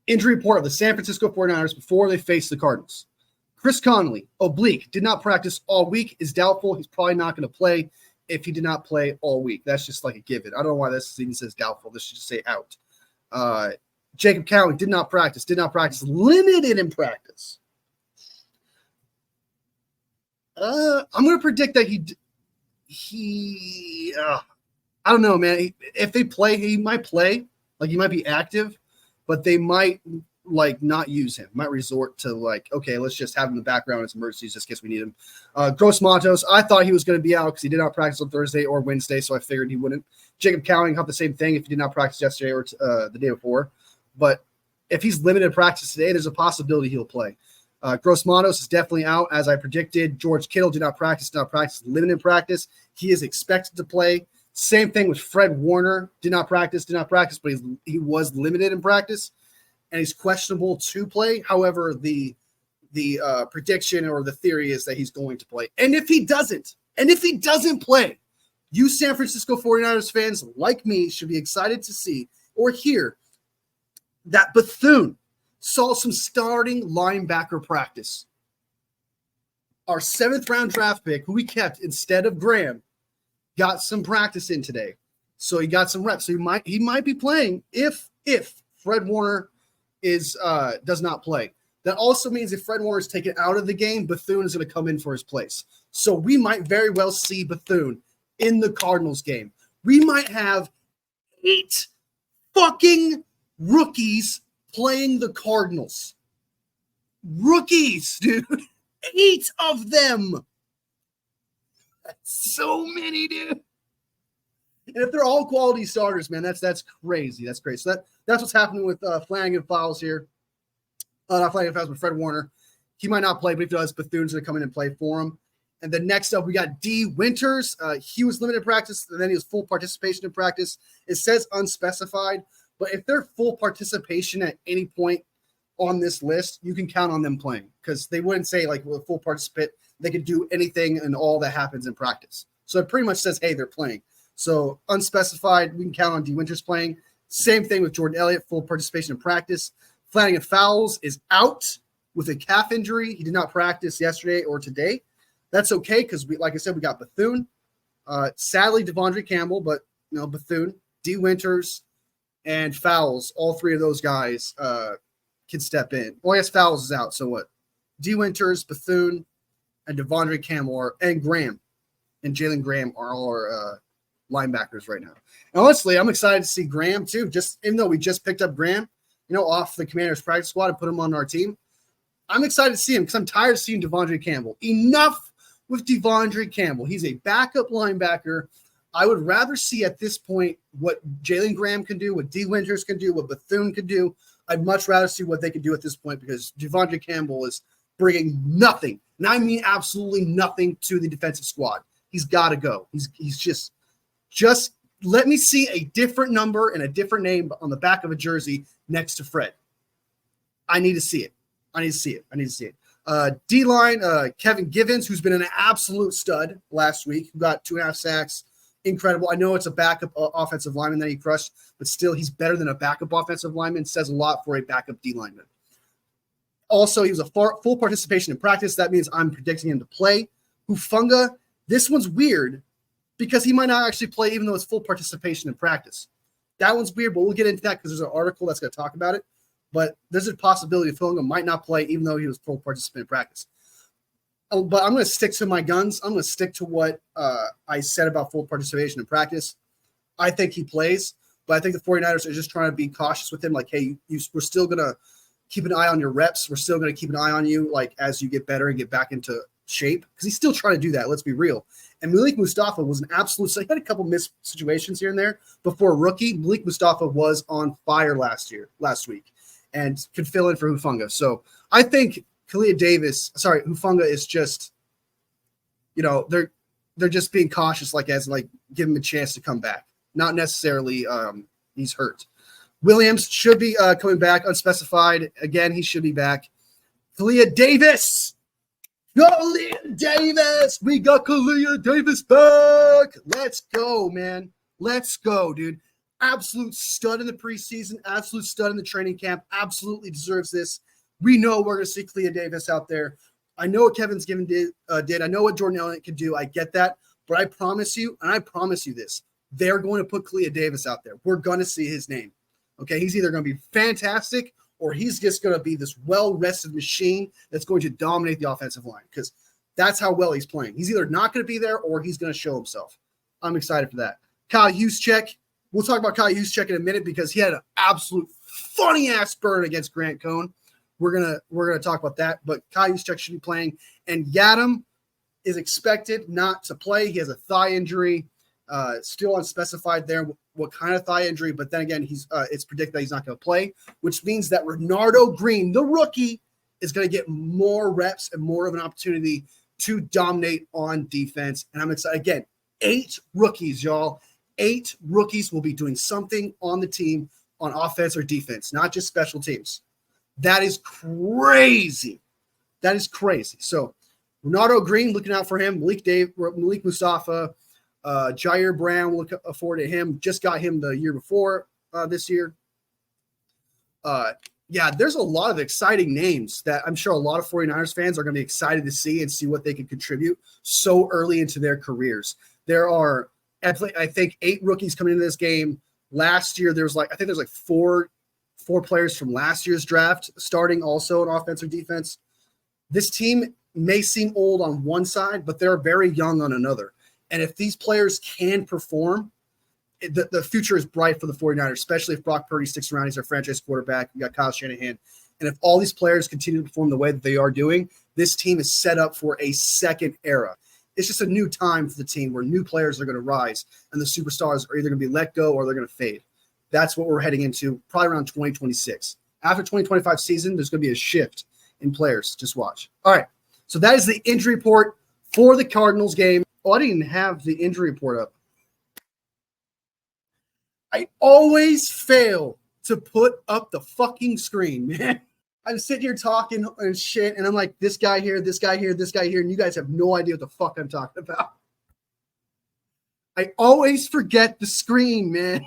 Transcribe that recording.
Injury report of the San Francisco 49ers before they face the Cardinals. Chris Conley, oblique, did not practice all week, is doubtful. He's probably not going to play if he did not play all week. That's just like a given. I don't know why this even says doubtful. This should just say out. Jacob Cowing did not practice, limited in practice. I'm going to predict that I don't know, man. If they play, he might play. Like, he might be active, but they might, like, not use him. Might resort to, like, okay, let's just have him in the background as emergencies just in case we need him. Gross Matos, I thought he was going to be out because he did not practice on Thursday or Wednesday, so I figured he wouldn't. Jacob Cowing got the same thing if he did not practice yesterday or the day before. But if he's limited in practice today, there's a possibility he'll play. Gross Matos is definitely out, as I predicted. George Kittle did not practice, limited in practice. He is expected to play. Same thing with Fred Warner. Did not practice, but he was limited in practice, and he's questionable to play. However, the prediction or the theory is that he's going to play. And if he doesn't play, you San Francisco 49ers fans like me should be excited to see or hear that Bethune saw some starting linebacker practice. Our 7th-round draft pick, who we kept instead of Graham, got some practice in today. So he got some reps. So he might be playing if Fred Warner does not play. That also means if Fred Warner is taken out of the game, Bethune is going to come in for his place. So we might very well see Bethune in the Cardinals game. We might have 8 fucking rookies playing the Cardinals. Rookies, dude. 8 of them. That's so many, dude. And if they're all quality starters, man, that's crazy. That's crazy. So that's what's happening with Flanagan Fowles here. Not Flanagan Fowles, but Fred Warner. He might not play, but if he does, Bethune's going to come in and play for him. And then next up, we got D. Winters. He was limited practice, and then he was full participation in practice. It says unspecified, but if they're full participation at any point on this list, you can count on them playing because they wouldn't say, like, with a full participant, they could do anything and all that happens in practice. So it pretty much says, hey, they're playing. So unspecified, we can count on D. Winters playing. Same thing with Jordan Elliott, full participation in practice. Flanagan Fowles is out with a calf injury. He did not practice yesterday or today. That's okay because, like I said, we got Bethune. Sadly, Devondre Campbell, but Bethune, D. Winters, and Fowles. All 3 of those guys can step in. Well, I guess Fowles is out. So what? D. Winters, Bethune, and Devondre Campbell and Graham and Jalen Graham are all our linebackers right now. And honestly, I'm excited to see Graham too. Just even though we just picked up Graham, off the Commanders practice squad and put him on our team, I'm excited to see him because I'm tired of seeing Devondre Campbell. Enough with Devondre Campbell. He's a backup linebacker. I would rather see at this point what Jalen Graham can do, what D. Winters can do, what Bethune can do. I'd much rather see what they can do at this point because Devondre Campbell is bringing nothing, and I mean absolutely nothing, to the defensive squad. He's got to go. He's just let me see a different number and a different name on the back of a jersey next to Fred. I need to see it. D-line, Kevin Givens, who's been an absolute stud last week, who got 2.5 sacks. Incredible. I know it's a backup offensive lineman that he crushed, but still he's better than a backup offensive lineman. Says a lot for a backup D lineman. Also, he was a full participation in practice. That means I'm predicting him to play. Hufunga, this one's weird because he might not actually play even though it's full participation in practice. That one's weird, but we'll get into that because there's an article that's going to talk about it. But there's a possibility Hufunga might not play even though he was full participant in practice. But I'm going to stick to my guns. I'm going to stick to what I said about full participation in practice. I think he plays, but I think the 49ers are just trying to be cautious with him. Like, hey, we're still going to keep an eye on your reps. We're still going to keep an eye on you, like, as you get better and get back into shape. Because he's still trying to do that. Let's be real. And Malik Mustafa was an absolute – so he had a couple missed situations here and there. Before rookie, Malik Mustafa was on fire last week and could fill in for Hufunga. So I think – Hufunga is just, they're just being cautious, give him a chance to come back. Not necessarily he's hurt. Williams should be coming back, unspecified. Again, he should be back. Kalia Davis. Kalia Davis. We got Kalia Davis back. Let's go, man. Let's go, dude. absolute stud in the preseason, absolute stud in the training camp, absolutely deserves this. We know we're going to see Clea Davis out there. I know what Kevin's given did. I know what Jordan Elliott can do. I get that. But I promise you, and I promise you this, they're going to put Clea Davis out there. We're going to see his name. Okay, he's either going to be fantastic or he's just going to be this well-rested machine that's going to dominate the offensive line because that's how well he's playing. He's either not going to be there or he's going to show himself. I'm excited for that. Kyle Juszczyk. We'll talk about Kyle Juszczyk in a minute because he had an absolute funny-ass burn against Grant Cohn. We're gonna talk about that, but Kyle Juszczyk should be playing, and Yadam is expected not to play. He has a thigh injury, still unspecified there what kind of thigh injury. But then again, it's predicted that he's not going to play, which means that Renardo Green, the rookie, is going to get more reps and more of an opportunity to dominate on defense. And I'm excited again. 8 rookies, y'all. 8 rookies will be doing something on the team on offense or defense, not just special teams. That is crazy. That is crazy. So Renardo Green, looking out for him. Malik Mustafa, Jair Brown, look forward to him. Just got him the year before this year. Yeah, there's a lot of exciting names that I'm sure a lot of 49ers fans are going to be excited to see and see what they can contribute so early into their careers. There are, I think, 8 rookies coming into this game. Last year, there's like 4 players from last year's draft starting also on offense or defense. This team may seem old on one side, but they're very young on another. And if these players can perform, the future is bright for the 49ers, especially if Brock Purdy sticks around. He's our franchise quarterback. We got Kyle Shanahan. And if all these players continue to perform the way that they are doing, this team is set up for a second era. It's just a new time for the team where new players are going to rise and the superstars are either going to be let go or they're going to fade. That's what we're heading into probably around 2026. After 2025 season, there's going to be a shift in players. Just watch. All right. So that is the injury report for the Cardinals game. Oh, I didn't even have the injury report up. I always fail to put up the fucking screen, man. I'm sitting here talking and shit, and I'm like, this guy here, this guy here, this guy here, and you guys have no idea what the fuck I'm talking about. I always forget the screen, man.